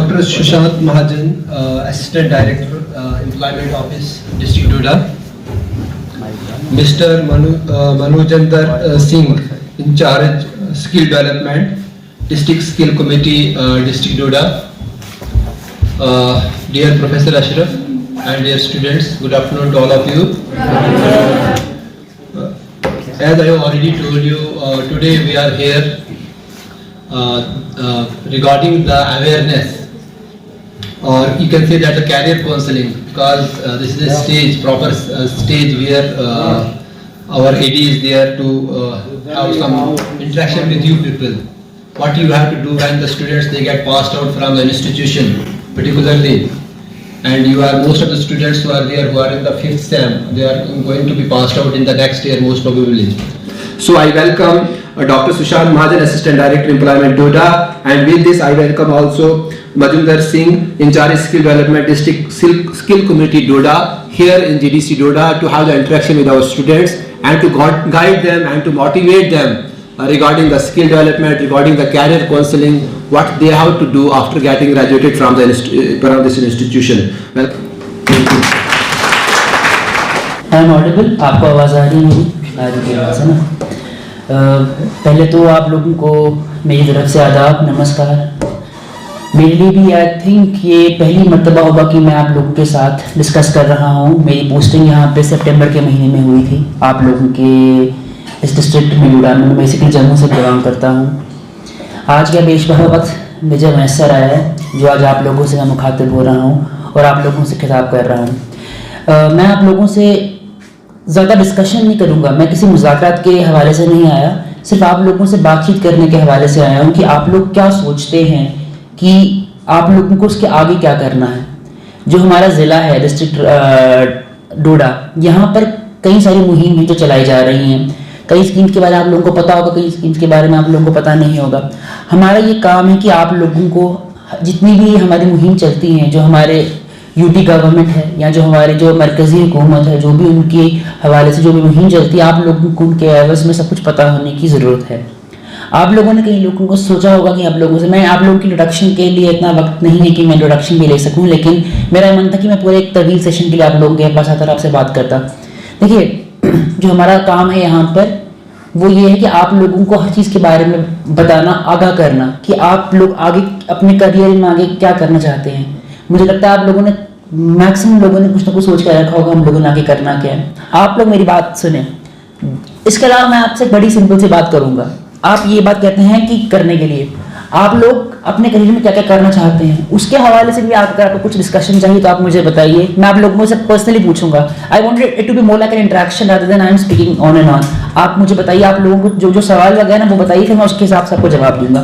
Dr. Sushant Mahajan, Assistant Director, Employment Office, District Noida. Mr. Manojender Singh, in charge Skill Development, District Skill Committee, District Noida. Dear Professor Ashraf and dear students, good afternoon to all of you. As I have already told you, today we are here regarding the awareness, or you can say that the career counseling, because this is a stage, proper stage where our AD is there to have some interaction with you people. What you have to do when the students they get passed out from an institution, particularly, and you are most of the students who are there who are in the 5th SEM, they are going to be passed out in the next year most probably. So I welcome Dr. Sushant Mahajan, Assistant Director Employment Noida, and with this I welcome also Manojender Singh, in charge Skill Development District Skill Committee Noida, here in GDC Noida, to have the interaction with our students and to guide them and to motivate them regarding the skill development, regarding the career counseling, what they have to do after getting graduated from this institution. Welcome. I am audible? आपको आवाज़ आ रही है? आ रही है ना? पहले तो आप लोगों को मेरी तरफ से आदाब, नमस्कार। मेरे लिए भी आई थिंक ये पहली मर्तबा होगा कि मैं आप लोगों के साथ डिस्कस कर रहा हूँ। मेरी पोस्टिंग यहाँ पे सितंबर के महीने में हुई थी आप लोगों के इस डिस्ट्रिक्ट में नोएडा में। मैं बेसिकली जम्मू से बिलोंग करता हूँ। आज का बेशबहा वक्त मुझे मैसर आया है जो आज आप लोगों से मैं मुखातिब हो रहा हूँ और आप लोगों से खिताब कर रहा हूँ। मैं आप लोगों से ज़्यादा डिस्कशन नहीं करूँगा, मैं किसी मुज़ाकरात के हवाले से नहीं आया, सिर्फ आप लोगों से बातचीत करने के हवाले से आया हूँ कि आप लोग क्या सोचते हैं कि आप लोगों को उसके आगे क्या करना है। जो हमारा ज़िला है डिस्ट्रिक्ट डोडा, यहाँ पर कई सारी मुहिम हैं जो चलाई जा रही हैं। कई स्कीम्स के बारे में आप लोगों को पता होगा, कई स्कीम्स के बारे में आप लोगों को पता नहीं होगा। हमारा ये काम है कि आप लोगों को जितनी भी हमारी मुहिम चलती हैं, जो हमारे यूटी गवर्नमेंट है या जो हमारे जो मरकज़ी हुकूमत है, जो भी उनके हवाले से जो भी मुहिम चलती है, आप लोगों को उनके एवज़ में सब कुछ पता होने की ज़रूरत है। आप लोगों ने कई लोगों को सोचा होगा कि आप लोगों से मैं आप लोगों की इंट्रोडक्शन के लिए इतना वक्त नहीं है कि मैं इंट्रोडक्शन भी ले सकूं, लेकिन मेरा मन था कि मैं पूरे एक तवील सेशन के लिए आप लोगों के पास आता और आपसे बात करता। देखिए, जो हमारा काम है यहाँ पर वो ये है कि आप लोगों को हर चीज़ के बारे में बताना, आगाह करना कि आप लोग आगे अपने करियर में आगे क्या करना चाहते हैं। मुझे लगता है आप लोगों ने मैक्सिमम लोगों ने कुछ ना कुछ सोच कर रखा होगा हम लोगों ने आगे करना क्या है। आप लोग मेरी बात सुने। इसके अलावा मैं आपसे बड़ी सिंपल सी बात करूंगा। आप ये बात कहते हैं कि करने के लिए आप लोग अपने करियर में क्या क्या करना चाहते हैं, उसके हवाले से भी अगर आपको कुछ डिस्कशन चाहिए तो आप मुझे बताइए। मैं आप लोगों से पर्सनली पूछूंगा। I want it to be more like an interaction rather than I am speaking on and on. आप मुझे बताइए, आप लोगों को जो जो सवाल वगैरह ना वो बताइए, फिर मैं उसके हिसाब से आपको जवाब दूंगा।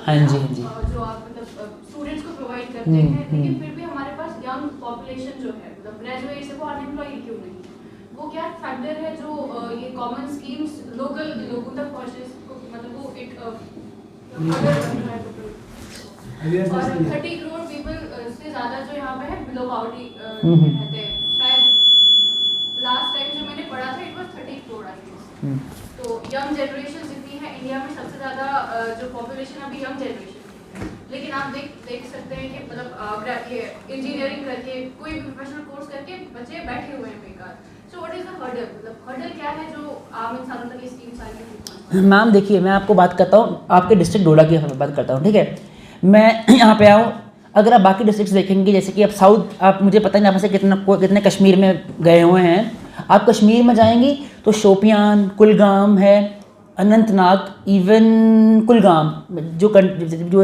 हाँ जी, हाँ जी। लेकिन फिर भी हमारे पास यंग पॉपुलेशन जो है, मतलब ग्रेजुएट से वो अनएम्प्लॉयड क्यों नहीं? वो क्या फैक्टर है जो ये कॉमन स्कीम्स लोकल लोगों तक पहुंचे, मतलब वो एक अगर बन रहा है तो और 30 करोड़ पीपल से ज्यादा जो यहाँ पे है बिलो पॉवर्टी रहते हैं। शायद लास्ट टाइम जो मैंने पढ़ा था it was 30 crore I guess. तो यंग जनरेशन जितनी है इंडिया में सबसे ज्यादा जो पॉपुलेशन अभी यंग जनरेशन, लेकिन आप देख सकते हैं कि मतलब ये इंजीनियरिंग करके कोई भी प्रोफेशनल कोर्स करके बच्चे बैठे हुए हैं बेकार। So what is the hurdle, मतलब हर्डल क्या है जो आम इंसानों तक ये स्कीम्स आएंगी? मैम देखिए, मैं आपको बात करता हूँ, आपके डिस्ट्रिक्ट डोडा की बात करता हूँ, ठीक है। मैं यहाँ पे आऊँ, अगर आप बाकी डिस्ट्रिक्ट देखेंगे, जैसे कि आप साउथ, आप मुझे पता नहीं आप से कितने कश्मीर में गए हुए हैं। आप कश्मीर में जाएंगी तो शोपियान, कुलगाम है, अनंतनाग, इवन कुलगाम जो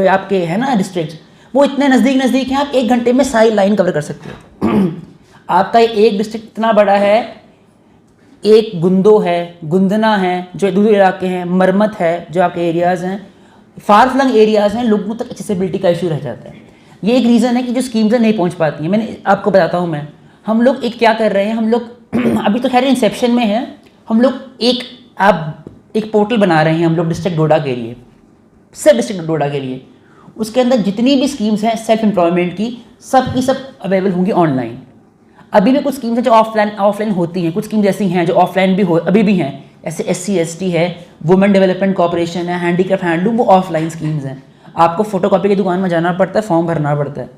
आपके है ना डिस्ट्रिक्ट, वो इतने नज़दीक हैं, आप 1 घंटे में सारी लाइन कवर कर सकते हो। आपका एक डिस्ट्रिक्ट इतना बड़ा है, एक गुंदो है, गुंदना है जो दूर इलाके हैं, मरमत है जो आपके एरियाज़ हैं, फार फ्लंग एरियाज़ हैं, लोगों तक एक्सेसिबिलिटी का इशू रह जाता है। ये एक रीज़न है कि जो स्कीम्स नहीं पहुँच पाती हैं। मैंने आपको बताता हूँ, हम लोग एक क्या कर रहे हैं, हम लोग अभी तो खैर इंसेप्शन में है, हम लोग एक पोर्टल बना रहे हैं हम लोग डिस्ट्रिक्ट डोडा के लिए, सिर्फ डिस्ट्रिक्ट डोडा के लिए। उसके अंदर जितनी भी स्कीम्स हैं सेल्फ एम्प्लॉयमेंट की, सब की सब अवेलेबल होंगी ऑनलाइन। अभी भी कुछ स्कीम्स हैं जो ऑफलाइन होती हैं, कुछ स्कीम्स ऐसी हैं जो ऑफलाइन भी अभी भी हैं। ऐसे SC/ST है, वुमेन डेवलपमेंट कॉर्पोरेशन है, हैंडीक्राफ्ट हैंडलूम, वो ऑफलाइन स्कीम्स हैं। आपको फोटोकॉपी की दुकान में जाना पड़ता है, फॉर्म भरना पड़ता है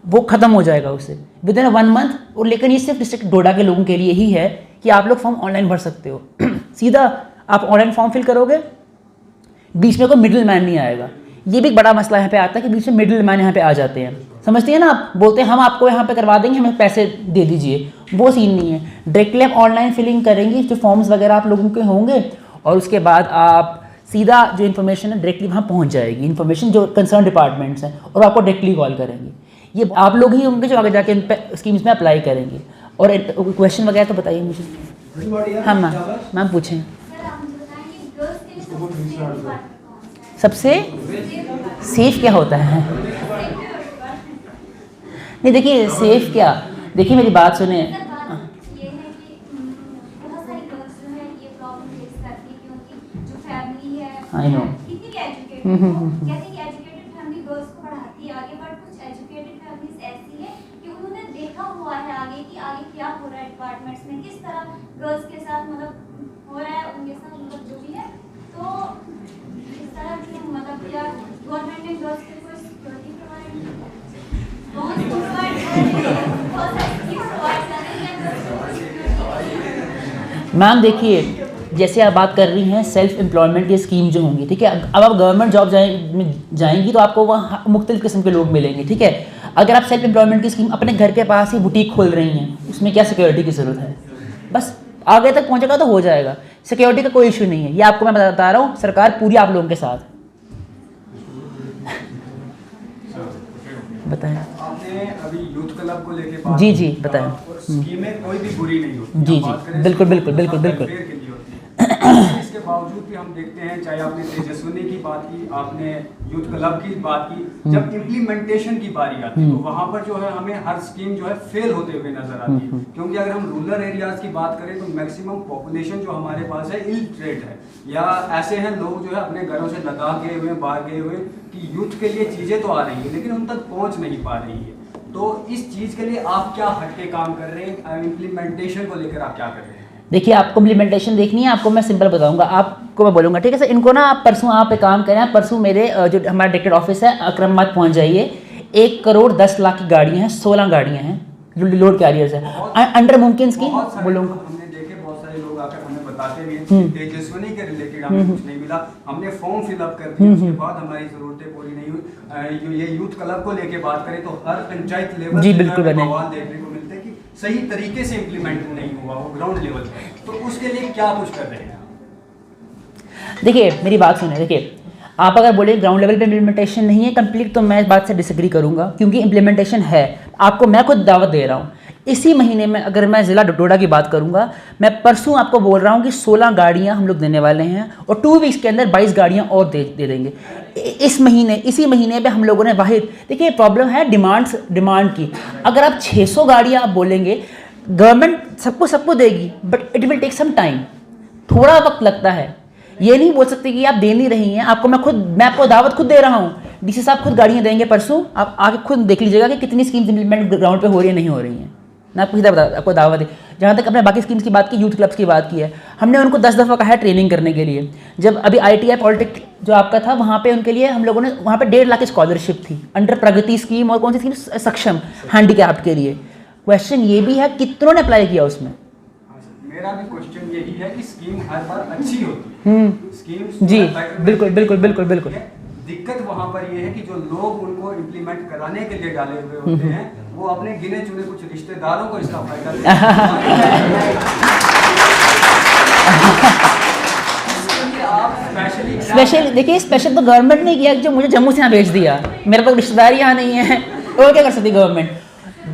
वो ख़त्म हो जाएगा उससे विद इन 1 मंथ। और लेकिन ये सिर्फ डिस्ट्रिक्ट डोडा के लोगों के लिए ही है कि आप लोग फॉर्म ऑनलाइन भर सकते हो सीधा आप ऑनलाइन फॉर्म फिल करोगे, बीच में कोई मिडिल मैन नहीं आएगा। ये भी एक बड़ा मसला यहाँ पे आता है कि बीच में मिडिल मैन यहाँ पे आ जाते हैं, समझते हैं ना आप, बोलते हैं हम आपको यहाँ पे करवा देंगे, हमें पैसे दे दीजिए, वो सीन नहीं है। डायरेक्टली आप ऑनलाइन फिलिंग करेंगे, जो फॉर्म्स वगैरह आप लोगों के होंगे, और उसके बाद आप सीधा जो इन्फॉर्मेशन है डायरेक्टली वहाँ पहुँच जाएगी, इन्फॉर्मेशन जो कंसर्न डिपार्टमेंट्स हैं, और आपको डायरेक्टली कॉल करेंगे। ये आप लोग ही होंगे जो आगे जाके इन स्कीम्स में अप्लाई करेंगे। और क्वेश्चन वगैरह तो बताइए मुझे। हाँ मैम पूछें। सबसे सेफ क्या होता है? नहीं देखिए सेफ क्या, देखिए मेरी बात सुने। I know. डिपार्टमेंट्स में किस तरह गर्ल्स के साथ मतलब हो रहा है, उनके साथ मतलब जो भी है, तो इस तरह की मतलब या गवर्नमेंट ने गर्ल्स के कोई सिक्योरिटी मैम देखिए जैसे आप बात कर रही हैं सेल्फ एम्प्लॉयमेंट की स्कीम जो होंगी, ठीक है, अब आप गवर्नमेंट जॉब जाएंगी तो आपको वहाँ मुख्तलिफ किस्म के लोग मिलेंगे, ठीक है। अगर आप सेल्फ एम्प्लॉयमेंट की स्कीम अपने घर के पास ही बुटीक खोल रही हैं, उसमें क्या सिक्योरिटी की ज़रूरत है? बस आगे तक पहुँचेगा तो हो जाएगा, सिक्योरिटी का कोई इशू नहीं है। ये आपको मैं बता रहा हूँ, सरकार पूरी आप लोगों के साथ। बताएं। आपने अभी यूथ क्लब को लेके बात जी जी बताएं। स्कीमें कोई भी बुरी नहीं होती, जी जी बिल्कुल बिल्कुल बिल्कुल बिल्कुल। इसके बावजूद भी हम देखते हैं, चाहे आपने तेजस्विनी की बात की, आपने यूथ क्लब की बात की, जब इम्प्लीमेंटेशन की बारी आती है तो वहां पर जो है हमें हर स्कीम जो है फेल होते हुए नजर आती है। क्योंकि अगर हम रूरल एरियाज की बात करें तो मैक्सिमम पॉपुलेशन जो हमारे पास है इलिटरेट है, या ऐसे हैं लोग जो है अपने घरों से लद्दाख गए हुए, बाहर गए हुए, कि यूथ के लिए चीजें तो आ रही है लेकिन उन तक पहुंच नहीं पा रही है। तो इस चीज के लिए आप क्या हटके काम कर रहे हैं, इम्प्लीमेंटेशन को लेकर आप क्या कर रहे हैं? देखिए आपको इम्प्लीमेंटेशन देखनी है, आपको मैं सिंपल बताऊंगा, आपको मैं बोलूँगा, ठीक है सर, इनको ना आप परसों आप एक काम करें, परसों मेरे जो हमारा डायरेक्टर ऑफिस है अक्रमाबाद पहुंच जाइए। 1 करोड़ 10 लाख की गाड़ियाँ हैं, 16 गाड़ियाँ हैं जो लोड कैरियर्स है अंडर मुमकिन स्कीम बोलूँगा। हमने देखे बहुत सारे लोग आकर हमें बताते भी हैं तेजस्विनी के रिलेटेड हमें कुछ नहीं मिला, हमने फॉर्म फिलअप कर दिया, उसके बाद हमारी जरूरतें पूरी नहीं हुई। ये यूथ क्लब को लेके बात करें तो हर पंचायत लेवल जी बिल्कुल सवाल देखने को मिलते हैं कि सही तरीके से इम्प्लीमेंट नहीं हुआ वो ग्राउंड लेवल पर, तो उसके लिए क्या कुछ कर रहे हैं? देखिए मेरी बात सुनिए, देखिए आप अगर बोले ग्राउंड लेवल पे इम्प्लीमेंटेशन नहीं है कंप्लीट, तो मैं इस बात से डिसएग्री करूंगा, क्योंकि इम्प्लीमेंटेशन है। आपको मैं खुद दावत दे रहा हूँ, इसी महीने में अगर मैं ज़िला डोडा की बात करूंगा, मैं परसों आपको बोल रहा हूँ कि 16 गाड़ियाँ हम लोग देने वाले हैं, और 2 वीक्स के अंदर 22 गाड़ियाँ और दे देंगे। इसी महीने में हम लोगों ने वाहिद, देखिए प्रॉब्लम है डिमांड की। अगर आप 600 गाड़ियाँ आप बोलेंगे, गवर्नमेंट सबको देगी, but it will take some time, थोड़ा वक्त लगता है। ये नहीं बोल सकते कि आप दे नहीं रही हैं, मैं आपको दावत खुद दे रहा हूँ, डीसी साहब खुद गाड़ियाँ देंगे परसों, आप आके खुद देख लीजिएगा कि कितनी स्कीम्स इंप्लीमेंट ग्राउंड पे हो रही है नहीं हो रही हैं। मैं आपको सीधा आपको दावत है। जहाँ तक अपने बाकी स्कीम्स की बात की, यूथ क्लब्स की बात की है, हमने उनको 10 दफ़ा कहा है ट्रेनिंग करने के लिए। जब अभी ITI पॉलिटेक्निक जो आपका था, वहाँ पे उनके लिए हम लोगों ने वहाँ पे 1.5 लाख की स्कॉलरशिप थी अंडर प्रगति स्कीम, और कौन सी स्कीम, सक्षम हैंडीकैप्ड के लिए। क्वेश्चन ये भी है कितनों ने अप्लाई किया उसमें? मेरा भी क्वेश्चन यही है कि स्कीम हर बार अच्छी होती है, स्कीम जी बिल्कुल बिल्कुल बिल्कुल बिल्कुल। दिक्कत वहाँ पर ये है कि जो लोग उनको इम्प्लीमेंट कराने के लिए डाले हुए होते हैं, वो अपने गिने चुने कुछ रिश्तेदारों को इसका फायदा देते हैं। स्पेशल देखिए, स्पेशल तो गवर्नमेंट ने किया जो मुझे जम्मू से यहाँ भेज दिया, मेरे पास रिश्तेदार यहाँ नहीं है, और क्या कर सकती गवर्नमेंट?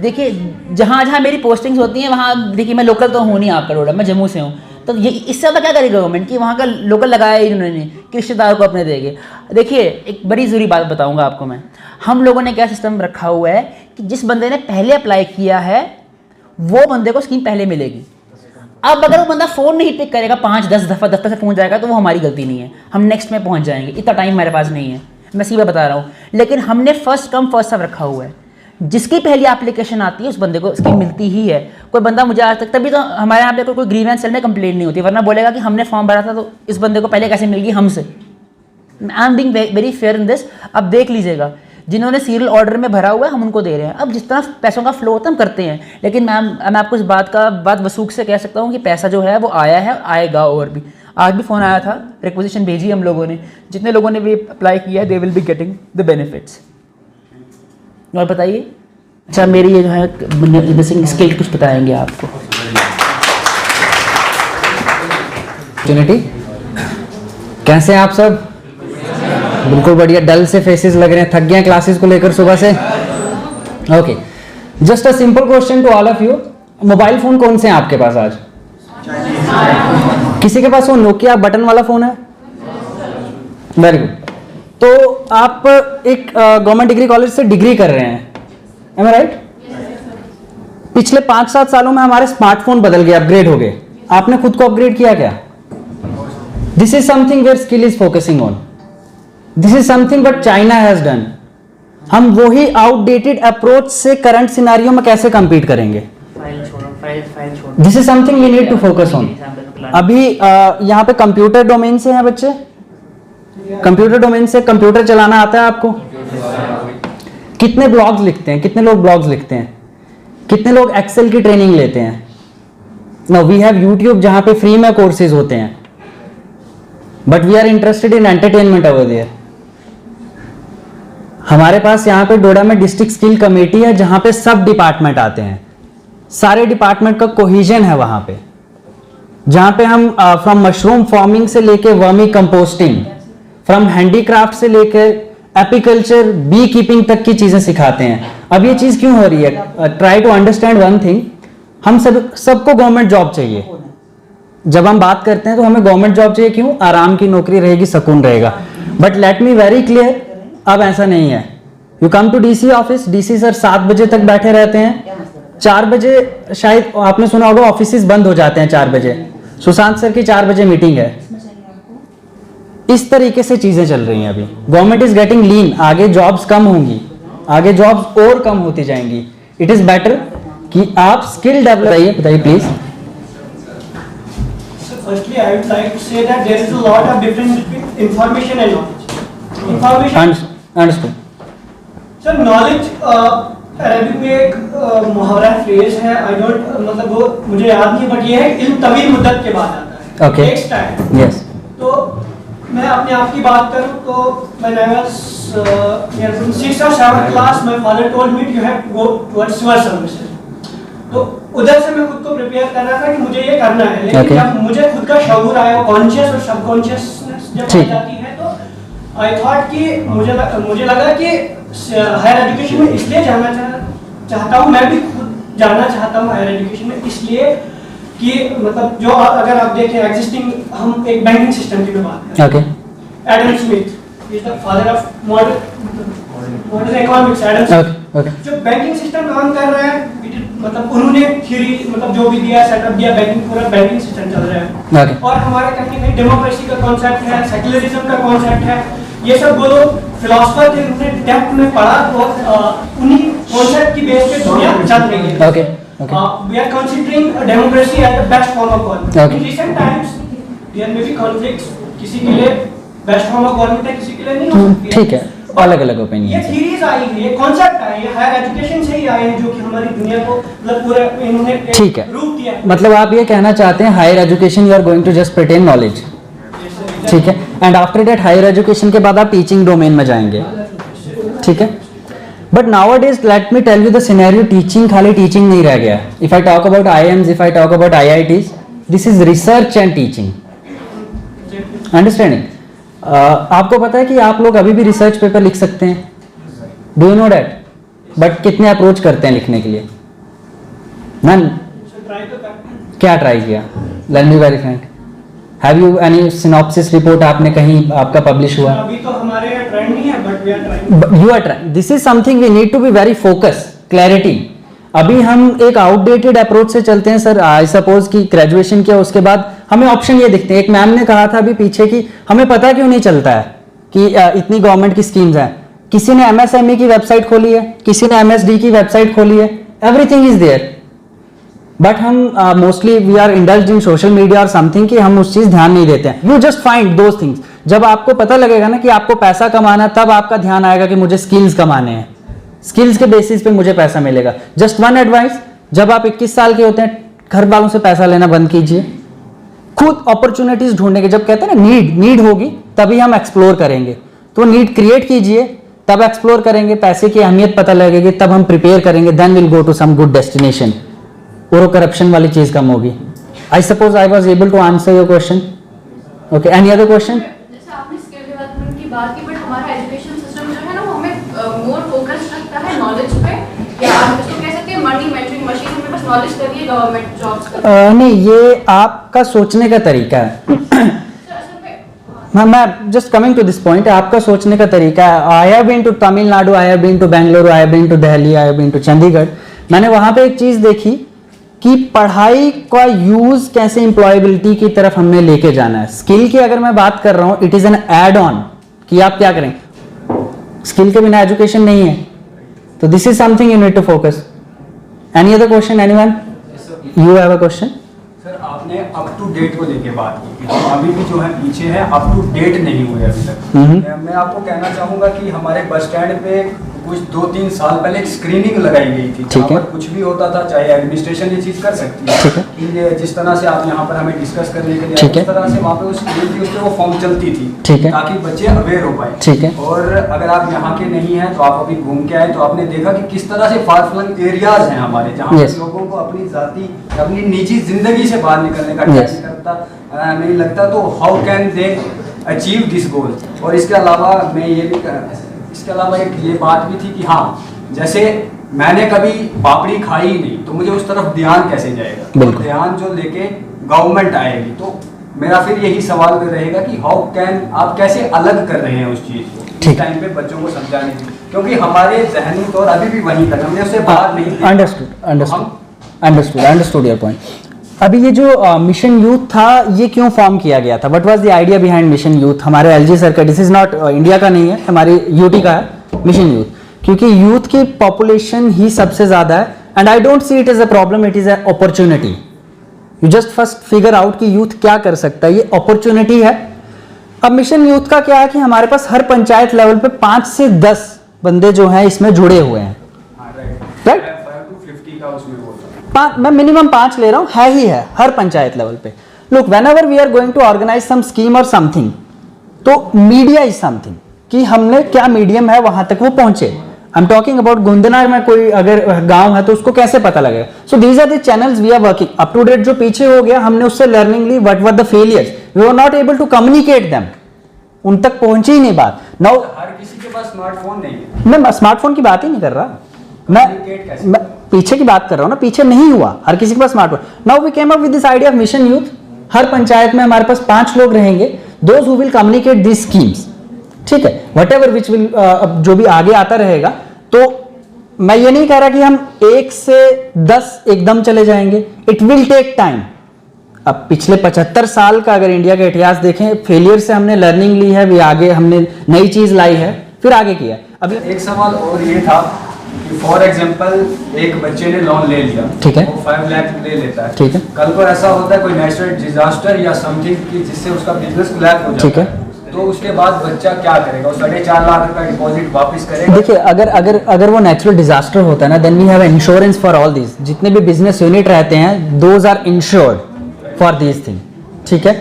देखिए जहाँ मेरी पोस्टिंग्स होती हैं वहाँ, देखिए मैं लोकल तो हूँ नहीं आपका डोडा, मैं जम्मू से हूँ, तो ये इससे ज़्यादा क्या करेगी गवर्नमेंट कि वहाँ का लोकल लगाया इन्होंने कि रिश्तेदार को अपने देंगे। देखिए एक बड़ी ज़रूरी बात बताऊँगा आपको मैं, हम लोगों ने क्या सिस्टम रखा हुआ है कि जिस बंदे ने पहले अप्लाई किया है वो बंदे को स्कीम पहले मिलेगी। अब अगर वो बंदा फ़ोन नहीं पिक करेगा 5-10 दफ़ा 10 से पहुँच जाएगा तो वो हमारी गलती नहीं है, हम नेक्स्ट में पहुँच जाएंगे, इतना टाइम हमारे पास नहीं है, मैं सीधा बता रहा हूँ। लेकिन हमने फर्स्ट कम फर्स्ट सर्व रखा हुआ है, जिसकी पहली एप्लीकेशन आती है उस बंदे को स्कीम मिलती ही है। कोई बंदा मुझे आज तक, तभी तो हमारे यहाँ पे कोई ग्रीवेंस सेल में कंप्लेंट नहीं होती, वरना बोलेगा कि हमने फॉर्म भरा था तो इस बंदे को पहले कैसे मिल गई हमसे। I am being very fair in this. अब देख लीजिएगा, जिन्होंने सीरियल ऑर्डर में भरा हुआ है हम उनको दे रहे हैं। अब जिस तरह पैसों का फ्लो होता है हम करते हैं, लेकिन मैं आपको इस बात वसूख से कह सकता हूँ कि पैसा जो है वो आया है, आएगा। और भी आज भी फ़ोन आया था, रिक्वेजिशन भेजी हम लोगों ने, जितने लोगों ने भी अप्लाई किया है they will be getting the benefits. और बताइए, अच्छा मेरी ये जो है बेसिक स्किल कुछ बताएंगे आपको। अपॉर्चुनिटी कैसे हैं आप सब? बिल्कुल बढ़िया, डल से फेसेस लग रहे हैं, थक गए हैं क्लासेस को लेकर सुबह से। Okay, just a simple question to all of you, mobile phone कौन से हैं आपके पास आज? किसी के पास वो नोकिया बटन वाला फोन है? Very good. तो आप एक गवर्नमेंट डिग्री कॉलेज से डिग्री कर रहे हैं, एम आई राइट? पिछले 5-7 सालों में हमारे स्मार्टफोन बदल गए, अपग्रेड हो गए। आपने खुद को अपग्रेड किया क्या? This is something where skill is focusing on. This is something what China has done. हम वही आउटडेटेड अप्रोच से करंट सिनेरियो में कैसे कंपीट करेंगे? This is something we need to focus on. अभी यहाँ पे कंप्यूटर डोमेन से हैं बच्चे, कंप्यूटर डोमेन से कंप्यूटर चलाना आता है आपको? कितने ब्लॉग्स लिखते हैं? कितने लोग ब्लॉग्स लिखते हैं? कितने लोग एक्सेल की ट्रेनिंग लेते हैं? नाउ वी हैव यूट्यूब जहां पे फ्री में कोर्सेज होते हैं, but we are interested in entertainment over there. हमारे पास यहाँ पे डोडा में डिस्ट्रिक्ट स्किल कमेटी है जहां पे सब डिपार्टमेंट आते हैं, सारे डिपार्टमेंट का कोहिजन है वहां पे, जहां पे हम फ्रॉम मशरूम फार्मिंग से लेके वर्मी कंपोस्टिंग, फ्रॉम हैंडीक्राफ्ट से लेके एपीकल्चर, बी कीपिंग तक की चीजें सिखाते हैं। अब ये चीज क्यों हो रही है? Try to understand one thing, हम सबको गवर्नमेंट जॉब चाहिए। जब हम बात करते हैं तो हमें गवर्नमेंट जॉब चाहिए, क्यों? आराम की नौकरी रहेगी, सुकून रहेगा। But let me very clear, अब ऐसा नहीं है। You come to DC office, DC sir 7 बजे तक बैठे रहते हैं, 4 बजे शायद आपने सुना होगा ऑफिस बंद हो जाते हैं 4 बजे। सुशांत सर की 4 बजे मीटिंग है। इस तरीके से चीजें चल रही हैं अभी। गवर्नमेंट इज गेटिंग लीन, आगे जॉब्स कम होंगी, आगे जॉब्स और कम होती जाएंगी। इट इज बेटर कि आप स्किल डेवलप। बताइए please. Firstly, I would like to say that there is a lot of difference between information and knowledge. Information. Understood. Sir, knowledge Arabic में एक मुहावरा फ्रेज है, I don't मतलब वो मुझे याद नहीं, बट ये है इल्म तवील मुद्दत के बाद आता है। Okay. Takes time. Yes. तो मैं अपने आप की बात करूं तो when I was in 6th or 7th class, my father told me you have to go towards civil services. तो उधर से मैं खुद को प्रिपेयर कर रहा था कि मुझे ये करना है, लेकिन Okay. जब मुझे खुद का शऊर आया, कॉन्शियस और सबकॉन्शियसनेस जब आ जाती है, तो आई थॉट कि मुझे लगा कि हायर एजुकेशन में इसलिए जाना चाहता हूँ, मैं भी खुद जाना चाहता हूँ हायर एजुकेशन में, इसलिए कि मतलब जो अगर आप देखें एग्जिस्टिंग, हम एक बैंकिंग सिस्टम की बात करें। Okay. Adam Smith is the father of modern economics. Adam Smith Okay. जो बैंकिंग सिस्टम काम कर रहा है, मतलब उन्होंने थ्योरी मतलब जो भी दिया, सेटअप दिया, बैंकिंग पूरा बैंकिंग सिस्टम चल रहा है। Okay. और हमारे कहीं कहीं डेमोक्रेसी का कॉन्सेप्ट है, सेक्युलरिज्म का कॉन्सेप्ट है, ये सब वो लोग फिलोसफर थे, उन्होंने डेप्थ में पढ़ा और उन्हीं कॉन्सेप्ट की बेस पे दुनिया चल रही है। Okay. Okay. We are considering democracy as the best form of government. Okay. In recent times, there may be conflicts. किसी के लिए बेस्ट फॉर्म ऑफ गवर्नमेंट है, किसी के लिए नहीं हो सकती है। ठीक है, अलग अलग ये ओपिनियन। थ्योरीज आई है, ये कॉन्सेप्ट आए हैं, हायर एजुकेशन से ही आए हैं, जो कि हमारी दुनिया को मतलब पूरा इन्होंने एक ठीक है, रूप दिया है। मतलब आप ये कहना चाहते हैं higher education you are going to just pertain knowledge, ठीक है, and after that higher education के बाद आप टीचिंग डोमेन में जाएंगे, ठीक है। But nowadays let me tell you the scenario, teaching खाली टीचिंग नहीं रह गया। If I talk about IIMs, if I talk about IITs, this is research and teaching, understanding. आपको पता है कि आप लोग अभी भी रिसर्च पेपर लिख सकते हैं, do you know that? But कितने अप्रोच करते हैं लिखने के लिए? नन। क्या ट्राई किया? Late me very Frank, have you any synopsis report आपने कहीं आपका पब्लिश हुआ? अभी तो हमारे ट्रेंड नहीं है, but we are trying. You are trying, this is something we need to be very focus, clarity. अभी हम एक आउटडेटेड अप्रोच से चलते हैं सर। आई सपोज कि ग्रेजुएशन किया, उसके बाद हमें ऑप्शन ये दिखते हैं। एक मैम ने कहा था अभी पीछे कि हमें पता क्यों नहीं चलता है कि इतनी गवर्नमेंट की स्कीम्स हैं, किसी ने MSME की वेबसाइट खोली है, किसी ने MSD की वेबसाइट खोली है, एवरीथिंग इज देयर। बट हम mostly we are indulged in social media और समथिंग कि हम उस चीज ध्यान नहीं देते हैं। You just find those things. जब आपको पता लगेगा ना कि आपको पैसा कमाना, तब आपका ध्यान आएगा कि मुझे स्किल्स कमाने हैं, स्किल्स के बेसिस पे मुझे पैसा मिलेगा। जस्ट वन एडवाइस, जब आप 21 साल के होते हैं, घर वालों से पैसा लेना बंद कीजिए, खुद अपॉर्चुनिटीज ढूंढने के। जब कहते हैं ना नीड होगी तभी हम एक्सप्लोर करेंगे, तो नीड क्रिएट कीजिए, तब एक्सप्लोर करेंगे, पैसे की अहमियत पता लगेगी, तब हम प्रिपेयर करेंगे, then will go to some good destination, और करप्शन वाली चीज कम होगी। I suppose I was able to answer your question. Okay, any other question? जैसे आपने स्किल डेवलपमेंट की बात की, बट हमारा एजुकेशन सिस्टम जो है ना वो हमें मोर फोकस रखता है नॉलेज पे, या आप इसको कह सकते हैं मनी मेंटरिंग मशीन, हमें बस नॉलेज करिए गवर्नमेंट जॉब्स का। नहीं, ये आपका सोचने का तरीका है। मैं just coming to this point, आपका सोचने का तरीका है। I have been to Tamil Nadu, I have been to Bengaluru, I have been to Delhi, I have been to Chandigarh. मैंने वहां पे एक चीज देखी कि पढ़ाई का यूज कैसे एम्प्लॉयबिलिटी की तरफ हमने लेके जाना है। स्किल की अगर मैं बात कर रहा हूं, it is an add on कि आप क्या करें, स्किल के बिना एजुकेशन नहीं है, तो this is something you need to focus. Any other question? Anyone? You have a question? Sir, आपने अप टू डेट को लेके बात की, तो अभी भी जो है पीछे है, अप टू डेट नहीं हुए अभी तक। मैं आपको कहना चाहूंगा कि हमारे बस स्टैंड पे कुछ 2-3 साल पहले एक स्क्रीनिंग लगाई गई थी, जहाँ पर कुछ भी होता था, चाहे एडमिनिस्ट्रेशन ये चीज कर सकती है कि जिस तरह से आप यहाँ पर हमें डिस्कस करने के लिए, उस तरह से वहाँ पे उस स्क्रीन थी, उस पर वो फॉर्म चलती थी ताकि बच्चे अवेयर हो पाए। और अगर आप यहाँ के नहीं हैं तो आप अभी घूम के आए तो आपने देखा कि किस तरह से फार फ्लंग एरियाज हैं हमारे, जहाँ पर लोगों को अपनी जाति, अपनी निजी जिंदगी से बाहर निकलने का नहीं करता, नहीं लगता, तो how can they achieve this goal. और इसके अलावा मैं ये भी इसके अलावा एक ये बात भी थी कि हाँ, जैसे मैंने कभी पापड़ी खाई ही नहीं, तो मुझे उस तरफ ध्यान कैसे जाएगा, तो ध्यान जो लेके गवर्नमेंट आएगी, तो मेरा फिर यही सवाल रहेगा कि हाउ कैन, आप कैसे अलग कर रहे हैं उस चीज को इस टाइम पे बच्चों को समझाने की, क्योंकि हमारे जहनी तौर अभी भी वहीं तक, हमने उससे बाहर नहीं। Understood your point. अभी ये जो मिशन यूथ था, ये क्यों फॉर्म किया गया था? What was the idea behind mission youth? हमारे एलजी सर का, दिस इज नॉट इंडिया का नहीं है, हमारी यूटी का है मिशन यूथ, क्योंकि यूथ की पॉपुलेशन ही सबसे ज्यादा है। And I don't see it is a problem, it is a opportunity. You just first figure out कि यूथ क्या कर सकता है, ये अपॉर्चुनिटी है। अब मिशन यूथ का क्या है कि हमारे पास हर पंचायत लेवल पे 5 से 10 बंदे जो हैं इसमें जुड़े हुए हैं, राइट? मैं मिनिमम 5 ले रहा हूं, है ही है हर पंचायत लेवल पे। Look, whenever we are going to organise some scheme और समथिंग, तो मीडिया इज समथिंग, कि हमने क्या मीडियम है वहां तक वो पहुंचे। I am talking about Gundna में कोई अगर गांव है तो उसको कैसे पता लगेगा? So these are the channels we are working. Up to date जो पीछे हो गया, हमने उससे लर्निंग ली, what were the failures, we were not able to communicate them, उन तक पहुंची ही नहीं बात। नाउ हर किसी के पास स्मार्टफोन नहीं है, मैं स्मार्टफोन की बात ही नहीं कर रहा, मैं पीछे की बात कर रहा हूं ना, पीछे नहीं हुआ, हर किसी के पास smartphone. Now we came up with this idea of mission youth. हर पंचायत में हमारे पास 5 लोग रहेंगे, those who will communicate this schemes, ठीक है, व्हाटएवर विच विल, जो भी आगे आता रहेगा। तो मैं ये नहीं कह रहा कि हम 1 से 10 एकदम चले जाएंगे, इट विल टेक टाइम। अब पिछले 75 साल का अगर इंडिया का इतिहास देखें, फेलियर से हमने लर्निंग ली है, भी आगे हमने नई चीज लाई है, फिर आगे किया। अभी एक सवाल और ये था कि फॉर एग्जांपल एक बच्चे ने लोन ले लिया, ठीक है, वो 5 लाख ले लेता है, ठीक है, कल को ऐसा होता है कोई नेचुरल डिजास्टर या समथिंग की जिससे उसका बिजनेस कोलैप्स हो जाता है, ठीक है, तो उसके बाद बच्चा क्या करेगा? वो 4.5 लाख रुपया डिपॉजिट वापस करेगा? देखिए, अगर वो नेचुरल डिजास्टर होता है ना, then we have insurance for all this. जितने भी बिजनेस यूनिट रहते हैं, those are insured for this thing, ठीक है।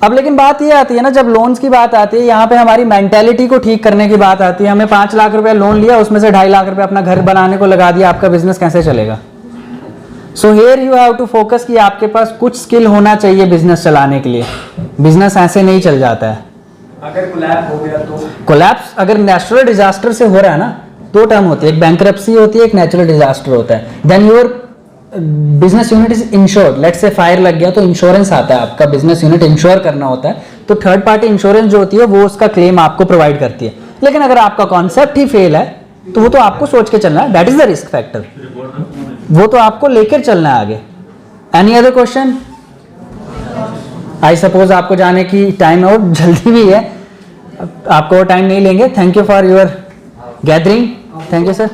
अब लेकिन बात ये आती है ना, जब लोन्स की बात आती है, यहाँ पे हमारी मेंटेलिटी को ठीक करने की बात आती है। हमें 5 लाख रुपया लोन लिया, उसमें से 2.5 लाख रुपया अपना घर बनाने को लगा दिया, आपका बिजनेस कैसे चलेगा? So here you have to focus कि आपके पास कुछ स्किल होना चाहिए बिजनेस चलाने के लिए। बिजनेस ऐसे नहीं चल जाता है। अगर कोलैप्स हो गया तो? कोलैप्स अगर नेचुरल डिजास्टर से हो रहा है ना, 2 टर्म होती है, एक बैंकरप्सी होती है, एक नेचुरल डिजास्टर होता है। Then your business unit is insured. Let's say fire लग गया तो इंश्योरेंस आता है, आपका बिजनेस यूनिट इंश्योर करना होता है, तो थर्ड पार्टी इंश्योरेंस जो होती है वो उसका क्लेम आपको प्रोवाइड करती है। लेकिन अगर आपका कॉन्सेप्ट ही फेल है तो वो तो आपको सोच के चलना है, that is the risk factor, वो तो आपको लेकर चलना है आगे। Any other question? I suppose आपको जाने की टाइम है और जल्दी भी है, आपको टाइम नहीं लेंगे। Thank you for your gathering, thank you sir.